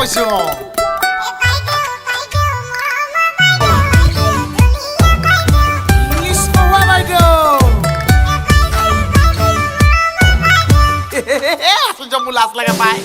কৈছো ইংলিছ কোৱা বাইদেউ আশ্চৰ্য মোৰ লাজ লাগে পাই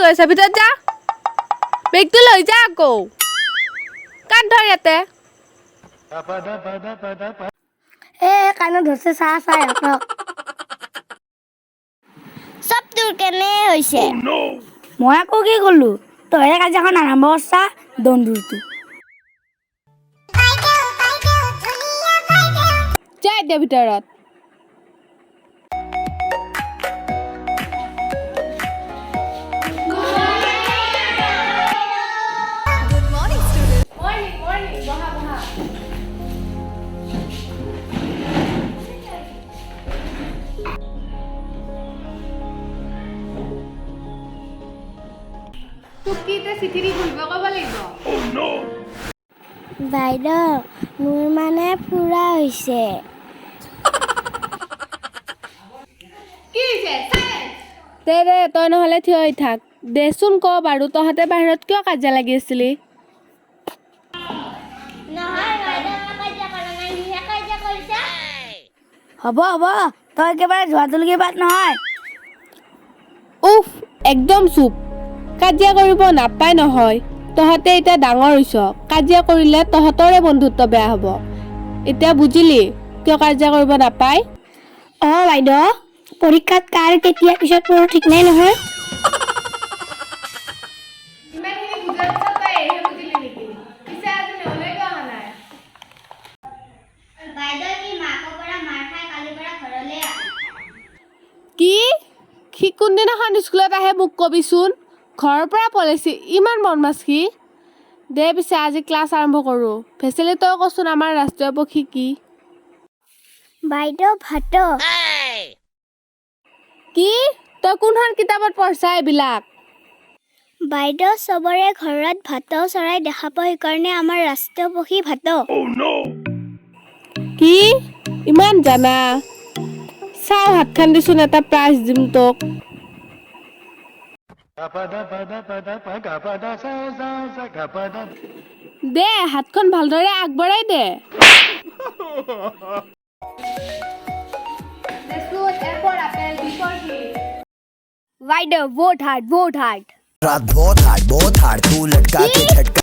আচ্ছা ভিতৰত যা বেগটো লৈ যা আকৌ কান ধৰ ইয়াতে কাণত ধৰছে চাহ চাই চব তোৰ কেনে হৈছে মই আকৌ কি কৰিলো তই কাজিয়াখন আৰম্ভ কৰছা দন্দুৰটো যা এতিয়া ভিতৰত বাইদেউ মোৰ মানে ফুৰা হৈছে দে তই নহ'লে থিয় হৈ থাক দেচোন ক বাৰু তহঁতে বাহিৰত কিয় কাজিয়া লাগি আছিলি হ'ব তই একেবাৰে যোৱাটোলৈকে বাদ নহয় উফ একদম চুপ কাজিয়া কৰিব নাপায় নহয় তহঁতে এতিয়া ডাঙৰ হৈছ কাজিয়া কৰিলে তহঁতৰে বন্ধুত্ব বেয়া হ'ব এতিয়া বুজিলি কিয় কাজিয়া কৰিব নাপায় বাইদেউ পৰীক্ষাত কাৰ কেতিয়া পিছত পঢ়ো ঠিক নাই নহয় কি সি কোনদিনাখন স্কুলত আহে মোক কবিচোন ঘৰৰ পৰা পলাইছি ইমান বদমাছ কি দে পিছে আজি ক্লাছ আৰম্ভ কৰোঁ ফেচিলি তই কচোন আমাৰ ৰাষ্ট্ৰীয় পক্ষী কি বাইদেউ ভাত কি তই কোনখন কিতাপত পঢ়ছা এইবিলাক বাইদেউ চবৰে ঘৰত ভাত চৰাই দেখা পাওঁ সেইকাৰণে আমাৰ ৰাষ্ট্ৰীয় পক্ষী ভাত কি ইমান জানা চাও হাত খান দিচোন এটা প্ৰাইজ দিম তোক দে হাতখন ভালদৰে আগবঢ়াই দে বাইদেউ ভোট হাৰ্ড रात बहुत हार्ड तू लटका के झटका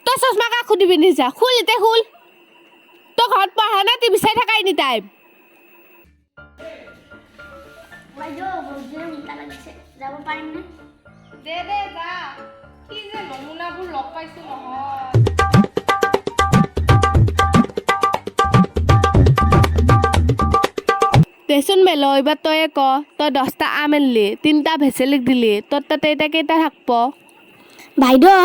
তই চশমা কা খুলি পিন্ধিছা খুল এতিয়া খুল তই ঘৰত পঢ়া না টিভি চাই থাকা এনি টাইম বাইদেউ যাব পাৰিম নে দে যা কি যে নমুনাবোৰ লগ পাইছো নহয় দেচোন মেল এইবাৰ তই ক তই 10টা আম আনলি 3টা ভেচেলিক দিলি তোৰ তাতে এতিয়া কেইটা থাকব বাইদেউ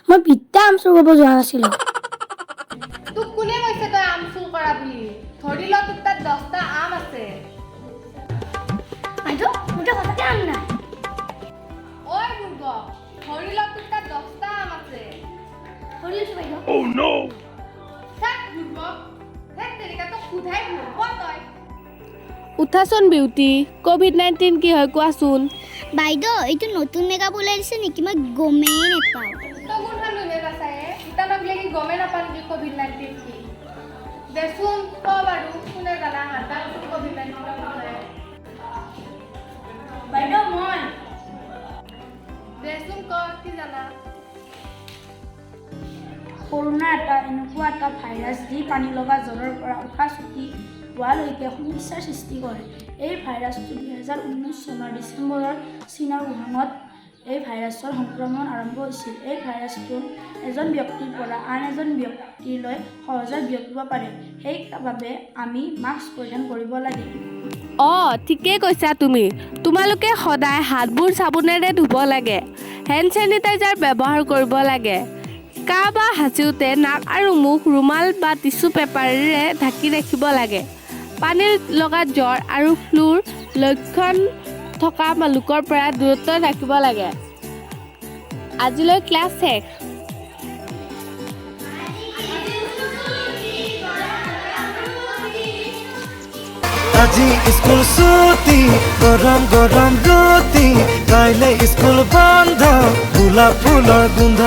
মই বিদ্যা আম চুৰ কৰিব যোৱা নাছিলোঁ তোক কোনে কৈছে তই আম চুৰ কৰা বুলি ধৰি ল তোৰ তাত 10টা আম আছে বাইদেউ মোটা কথাকে আম নাই ঐ বুৰ্গ ধৰি ল তোৰ তাত 10টা আম আছে ধৰি লৈছোঁ বাইদেউ থাক বুৰ্গ হেত তেৰিকা তোক সুধাই ভুল তই উঠাচোন বিউটি কোভিড-19 কি হয় কোৱাচোন বাইদেউ এইটো নতুন মেকআপ ওলাইছে নেকি মই গমেই নাপাওঁ তই কোনখন দুনিয়াত আছা ইতানক লাগি গমে নাপান কি কোভিড-19 কি দেচোন ক বাৰু কোনে জানা হাতা কোভিড-19 হয় বাইদেউ মই দেচোন ক কি জানা কৰোণা এনেকুৱা এটা ভাইৰাছ যি পানী লগা জ্বৰৰ পৰা উশাহ চুটি হোৱালৈকে সমস্যাৰ সৃষ্টি কৰে। এই ভাইৰাছটো 2019 চনৰ ডিচেম্বৰৰ চীনৰ উহানত এই ভাইৰাছৰ সংক্ৰমণ আৰম্ভ হৈছিল। এই ভাইৰাছটো এজন ব্যক্তিৰ পৰা আন এজন ব্যক্তিলৈ সহজে বিয়পিব পাৰে। সেইবাবে আমি মাস্ক পৰিধান কৰিব লাগে। ঠিকেই কৈছা তুমি। তোমালোকে সদায় হাতবোৰ চাবোনেৰে ধুব লাগে, হেণ্ড চেনিটাইজাৰ ব্যৱহাৰ কৰিব লাগে। কাহ বা হাঁচিওতে নাক আৰু মুখ ৰুমাল বা টিচু পেপাৰেৰে ঢাকি ৰাখিব লাগে। পানীৰ লগা জ্বৰ আৰু ফ্লুৰ লক্ষণ থকা লোকৰ পৰা দূৰত্ব ৰাখিব লাগে। আজিলৈ ক্লাছ শেষ। আজি স্কুল ছুটি, গৰম গৰম ৰুটি, কাইলৈ স্কুল বন্ধ, গোলাপ ফুলৰ গোন্ধ।